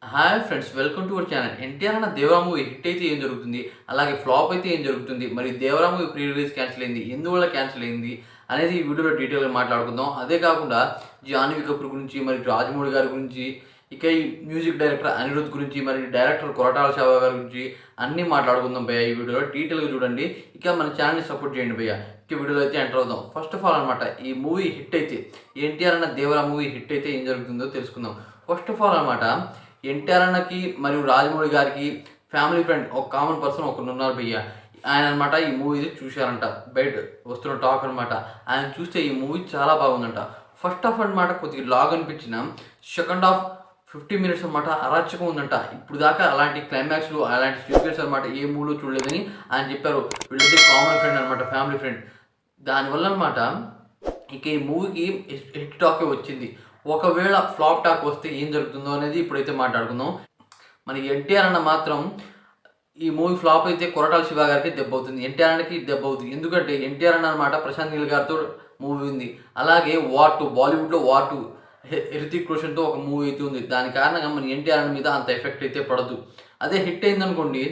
Hi friends, welcome to our channel. NTR అన్న Devara movie hit అయితే ఏం జరుగుతుంది, అలాగే ఫ్లాప్ అయితే ఏం జరుగుతుంది, మరి Devara movie pre release cancel అయింది, ఎందువల్ల క్యాన్సిల్ అయింది అనేది ఈ వీడియోలో డీటెయిల్గా మాట్లాడుకుందాం. అదే కాకుండా జాన్వీ కపూర్ గురించి, మరి రాజమౌళి గారి గురించి, ఇక ఈ మ్యూజిక్ డైరెక్టర్ అనిరుద్ గురించి, మరి డైరెక్టర్ కొరటాల శివ గారి గురించి అన్నీ మాట్లాడుకుందాం భయ్య. ఈ వీడియోలో డీటెయిల్గా చూడండి. ఇక మన ఛానల్ని సపోర్ట్ చేయండి భయ్య. ఇక వీడియోలో అయితే ఎంటర్ అవుదాం. ఫస్ట్ ఆఫ్ ఆల్ అనమాట, ఈ మూవీ హిట్ అయితే ఎన్టీఆర్ అన్న దేవరా మూవీ హిట్ అయితే ఏం జరుగుతుందో తెలుసుకుందాం. ఫస్ట్ ఆఫ్ ఆల్ అనమాట, ఎన్టీఆర్ అన్నకి మరియు రాజమౌళి గారికి ఫ్యామిలీ ఫ్రెండ్ ఒక కామన్ పర్సన్ ఒకరు ఉన్నారు భయ్య. ఆయన అనమాట ఈ మూవీ చూశారంట, బయట వస్తున్న టాక్ అనమాట. ఆయన చూస్తే ఈ మూవీ చాలా బాగుందంట. ఫస్ట్ హాఫ్ అనమాట కొద్దిగా లాగ్ అనిపించిన, సెకండ్ హాఫ్ 50 మినిట్స్ అనమాట అరాచకం ఉందంట. ఇప్పుడు దాకా అలాంటి క్లైమాక్స్లు, అలాంటి సీక్వెన్స్ అనమాట ఏ మూవీలో చూడలేదని ఆయన చెప్పారు. వీళ్ళైతే కామన్ ఫ్రెండ్ అనమాట, ఫ్యామిలీ ఫ్రెండ్. దానివల్ల అనమాట ఇక ఈ మూవీకి హిట్ టాకే వచ్చింది. ఒకవేళ ఫ్లాప్ టాక్ వస్తే ఏం జరుగుతుందో అనేది ఇప్పుడైతే మాట్లాడుకుందాం. మన ఎన్టీఆర్ అన్న మాత్రం ఈ మూవీ ఫ్లాప్ అయితే కొరటాల శివ గారికి దెబ్బ అవుతుంది, ఎన్టీఆర్ అన్నకి దెబ్బ అవుతుంది. ఎందుకంటే ఎన్టీఆర్ అన్న అనమాట ప్రశాంత్ నీల్ గారితో మూవీ ఉంది, అలాగే వార్ 2 బాలీవుడ్లో వార్ 2 హృతిక్ రోషన్తో ఒక మూవీ అయితే ఉంది. దాని కారణంగా మన ఎన్టీఆర్ అన్న మీద అంత ఎఫెక్ట్ అయితే పడదు. అదే హిట్ అయిందనుకోండి,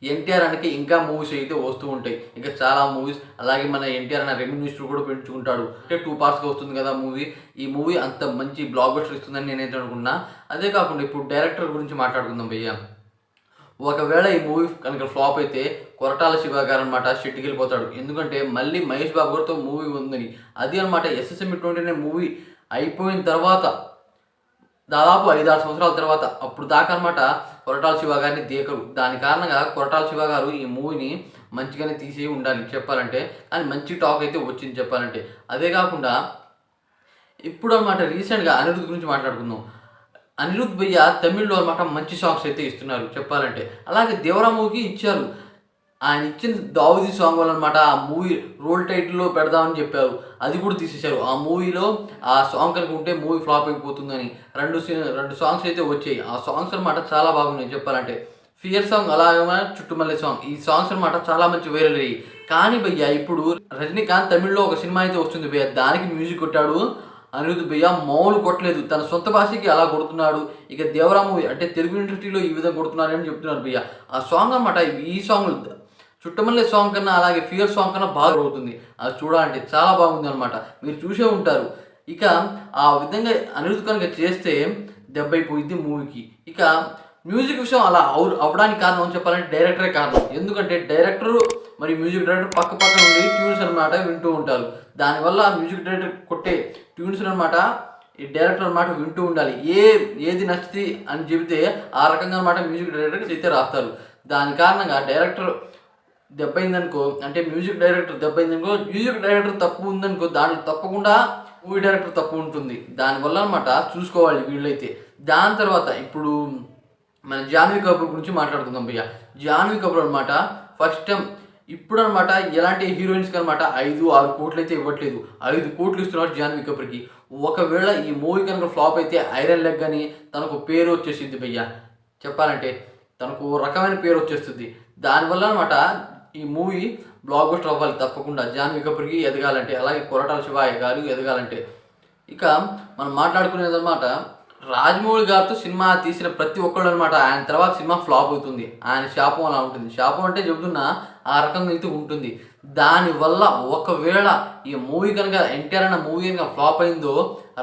ఎన్టీఆర్ అన్నకి ఇంకా మూవీస్ అయితే వస్తూ ఉంటాయి, ఇంకా చాలా మూవీస్. అలాగే మన ఎన్టీఆర్ అన్న రెమ్యూనరేషన్ కూడా పెంచుకుంటాడు. అంటే 2 పార్ట్స్గా వస్తుంది కదా మూవీ. ఈ మూవీ అంత మంచి బ్లాక్ బస్టర్ ఇస్తుందని నేనైతే అనుకున్నా. అదే కాకుండా ఇప్పుడు డైరెక్టర్ గురించి మాట్లాడుకుందాం భయ్య. ఒకవేళ ఈ మూవీ కనుక ఫ్లాప్ అయితే కొరటాల శివ గారు అనమాట షెట్కి వెళ్ళిపోతాడు. ఎందుకంటే మళ్ళీ మహేష్ బాబు గారితో మూవీ ఉందని. అది అనమాట SSM 29 మూవీ అయిపోయిన తర్వాత దాదాపు 5-6 సంవత్సరాల తర్వాత, అప్పుడు దాకా అనమాట కొరటాల శివ గారిని దేకరు. దాని కారణంగా కొరటాల శివ గారు ఈ మూవీని మంచిగానే తీసి ఉండాలి చెప్పాలంటే, కానీ మంచి టాక్ అయితే వచ్చింది చెప్పాలంటే. అదే కాకుండా ఇప్పుడు అనమాట రీసెంట్గా అనిరుద్ గురించి మాట్లాడుకుందాం. అనిరుద్ భయ్య తమిళ్లో అనమాట మంచి సాంగ్స్ అయితే ఇస్తున్నారు చెప్పాలంటే. అలాగే దేవరా మూవీకి ఇచ్చారు. ఆయన ఇచ్చిన దావుదీ సాంగ్ వల్ల అనమాట ఆ మూవీ రోల్ టైటిల్లో పెడదామని చెప్పారు, అది కూడా తీసేశారు. ఆ మూవీలో ఆ సాంగ్ కనుక ఉంటే మూవీ ఫ్లాప్ అయిపోతుందని రెండు సాంగ్స్ అయితే వచ్చాయి. ఆ సాంగ్స్ అనమాట చాలా బాగున్నాయి చెప్పాలంటే. ఫియర్ సాంగ్, అలాగే చుట్టుమల్లె సాంగ్, ఈ సాంగ్స్ అనమాట చాలా మంచి వైరల్ అయ్యాయి. కానీ భయ్య ఇప్పుడు రజనీకాంత్ తమిళ్లో ఒక సినిమా అయితే వస్తుంది భయ్య, దానికి మ్యూజిక్ కొట్టాడు అనిరుద్ భయ్య. మామూలు కొట్టలేదు, తన సొంత భాషకి అలా కొడుతున్నాడు. ఇక దేవరా మూవీ అంటే తెలుగు ఇండస్ట్రీలో ఈ విధంగా కొడుతున్నారని చెప్తున్నారు భయ్య. ఆ సాంగ్ అనమాట, ఈ సాంగ్ చుట్టమల్లె సాంగ్ కన్నా, అలాగే ఫియర్ సాంగ్ కన్నా బాగా అవుతుంది. అది చూడాలంటే చాలా బాగుంది అనమాట, మీరు చూసే ఉంటారు. ఇక ఆ విధంగా అనిరుద్ కనుక చేస్తే దెబ్బ అయిపోయింది మూవీకి. ఇక మ్యూజిక్ విషయం అలా అవడానికి కారణం చెప్పాలంటే డైరెక్టరే కారణం. ఎందుకంటే డైరెక్టరు మరి మ్యూజిక్ డైరెక్టర్ పక్క పక్కన ఉండి ట్యూన్స్ అనమాట వింటూ ఉంటారు. దానివల్ల మ్యూజిక్ డైరెక్టర్ కొట్టే ట్యూన్స్ అనమాట ఈ డైరెక్టర్ అనమాట వింటూ ఉండాలి. ఏది నచ్చితే అని చెబితే ఆ రకంగా అనమాట మ్యూజిక్ డైరెక్టర్ అయితే రాస్తారు. దాని కారణంగా డైరెక్టర్ దెబ్బైందనుకో, అంటే మ్యూజిక్ డైరెక్టర్ దెబ్బైందనుకో, మ్యూజిక్ డైరెక్టర్ తప్పు ఉందనుకో, దాంట్లో తప్పకుండా మూవీ డైరెక్టర్ తప్పు ఉంటుంది. దానివల్ల అనమాట చూసుకోవాలి వీళ్ళైతే. దాని తర్వాత ఇప్పుడు మన జాన్వీ కపూర్ గురించి మాట్లాడుకుందాం భయ్య. జాన్వీ కపూర్ అనమాట ఫస్ట్ టైం ఇప్పుడు అనమాట ఎలాంటి హీరోయిన్స్కి అనమాట 5-6 కోట్లు అయితే ఇవ్వట్లేదు, 5 కోట్లు ఇస్తున్నారు జాన్వీ కపూర్కి. ఒకవేళ ఈ మూవీ కనుక ఫ్లాప్ అయితే ఐరన్ లెగ్ అని తనకు పేరు వచ్చేసింది భయ్య చెప్పాలంటే. తనకు రకమైన పేరు వచ్చేస్తుంది. దానివల్ల అనమాట ఈ మూవీ బ్లాక్ బస్టర్ అవ్వాలి తప్పకుండా, జాన్వీ కపూర్కి ఎదగాలంటే, అలాగే కొరటాల శివ గారు ఎదగాలంటే. ఇక మనం మాట్లాడుకునేది అనమాట, రాజమౌళి గారితో సినిమా తీసిన ప్రతి ఒక్కళ్ళు అనమాట ఆయన తర్వాత సినిమా ఫ్లాప్ అవుతుంది. ఆయన శాపం అలా ఉంటుంది. శాపం అంటే చెబుతున్నా ఆ రకంగా అయితే ఉంటుంది. దానివల్ల ఒకవేళ ఈ మూవీ కనుక ఎన్టీఆర్ అన్న మూవీ కనుక ఫ్లాప్ అయిందో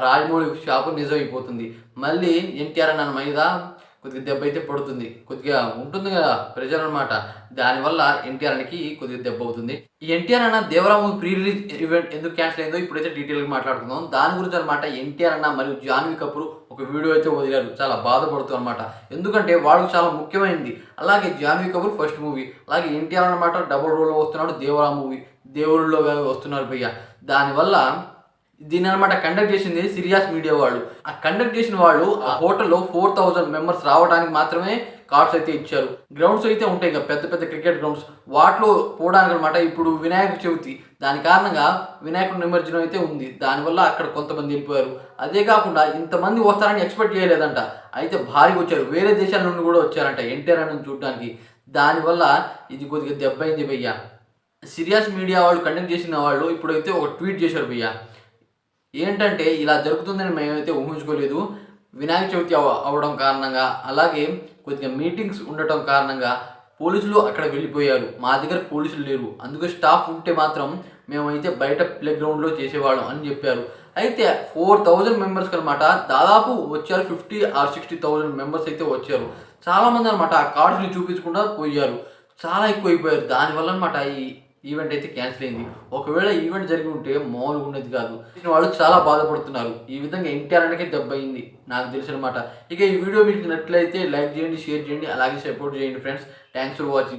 రాజమౌళి శాపం నిజం అయిపోతుంది. మళ్ళీ ఎన్టీఆర్ అన్న మీద కొద్దిగా దెబ్బ అయితే పడుతుంది, కొద్దిగా ఉంటుంది కదా ప్రెజర్ అనమాట. దానివల్ల ఎన్టీఆర్ అన్నకి కొద్దిగా దెబ్బ అవుతుంది. ఈ ఎన్టీఆర్ అన్న Devara movie pre release event ఎందుకు క్యాన్సిల్ అయిందో ఇప్పుడైతే డీటెయిల్గా మాట్లాడుకుందాం. దాని గురించి అనమాట ఎన్టీఆర్ అన్న మరియు జాన్వీ కపూర్ ఒక వీడియో అయితే వదిలారు, చాలా బాధపడుతూ అనమాట. ఎందుకంటే వాళ్ళకి చాలా ముఖ్యమైనది. అలాగే జాన్వీ కపూర్ ఫస్ట్ మూవీ, అలాగే ఎన్టీఆర్ అనమాట డబుల్ రోల్లో వస్తున్నాడు, దేవరా మూవీ దేవుళ్ళలో వస్తున్నారు భయ్య. దానివల్ల దీని అనమాట కండక్ట్ చేసింది సిరియాస్ మీడియా వాళ్ళు. ఆ కండక్ట్ చేసిన వాళ్ళు ఆ హోటల్లో 4000 మెంబర్స్ రావడానికి మాత్రమే కార్డ్స్ అయితే ఇచ్చారు. గ్రౌండ్స్ అయితే ఉంటాయి కదా, పెద్ద పెద్ద క్రికెట్ గ్రౌండ్స్, వాటిలో పోవడానికి అనమాట ఇప్పుడు వినాయక చవితి, దాని కారణంగా వినాయకుడి నిమజ్జనం అయితే ఉంది. దానివల్ల అక్కడ కొంతమంది వెళ్ళిపోయారు. అదే కాకుండా ఇంతమంది వస్తారని ఎక్స్పెక్ట్ చేయలేదంట, అయితే భారీగా వచ్చారు. వేరే దేశాల నుండి కూడా వచ్చారంట ఎన్టీఆర్ అన్న చూడడానికి. దానివల్ల ఇది కొద్దిగా దెబ్బైంది భయ్య. సిరియాస్ మీడియా వాళ్ళు కండక్ట్ చేసిన వాళ్ళు ఇప్పుడైతే ఒక ట్వీట్ చేశారు భయ్య. ఏంటంటే ఇలా జరుగుతుందని మేమైతే ఊహించుకోలేదు, వినాయక చవితి అవ్వడం కారణంగా, అలాగే కొద్దిగా మీటింగ్స్ ఉండటం కారణంగా పోలీసులు అక్కడ వెళ్ళిపోయారు. మా దగ్గర పోలీసులు లేరు. అందుకే స్టాఫ్ ఉంటే మాత్రం మేమైతే బయట ప్లే గ్రౌండ్‌లో చేసేవాళ్ళం అని చెప్పారు. అయితే 4000 మెంబర్స్‌కి అనమాట దాదాపు వచ్చారు. 50 ఆర్ 60,000 మెంబర్స్ అయితే వచ్చారు. చాలామంది అనమాట ఆ కార్డ్స్‌ని చూపించకుండా పోయారు. చాలా ఎక్కువైపోయారు. దానివల్ల అనమాట ఈ ఈవెంట్ అయితే క్యాన్సిల్ అయింది. ఒకవేళ ఈవెంట్ జరిగి ఉంటే మామూలుగా ఉండేది కాదు. వాళ్ళు చాలా బాధపడుతున్నారు. ఈ విధంగా ఎన్టీఆర్ అన్నకే దెబ్బయింది నాకు తెలిసనమాట. ఇక ఈ వీడియో మీకు నచ్చినట్లయితే లైక్ చేయండి, షేర్ చేయండి, అలాగే సపోర్ట్ చేయండి ఫ్రెండ్స్. Thanks for watching.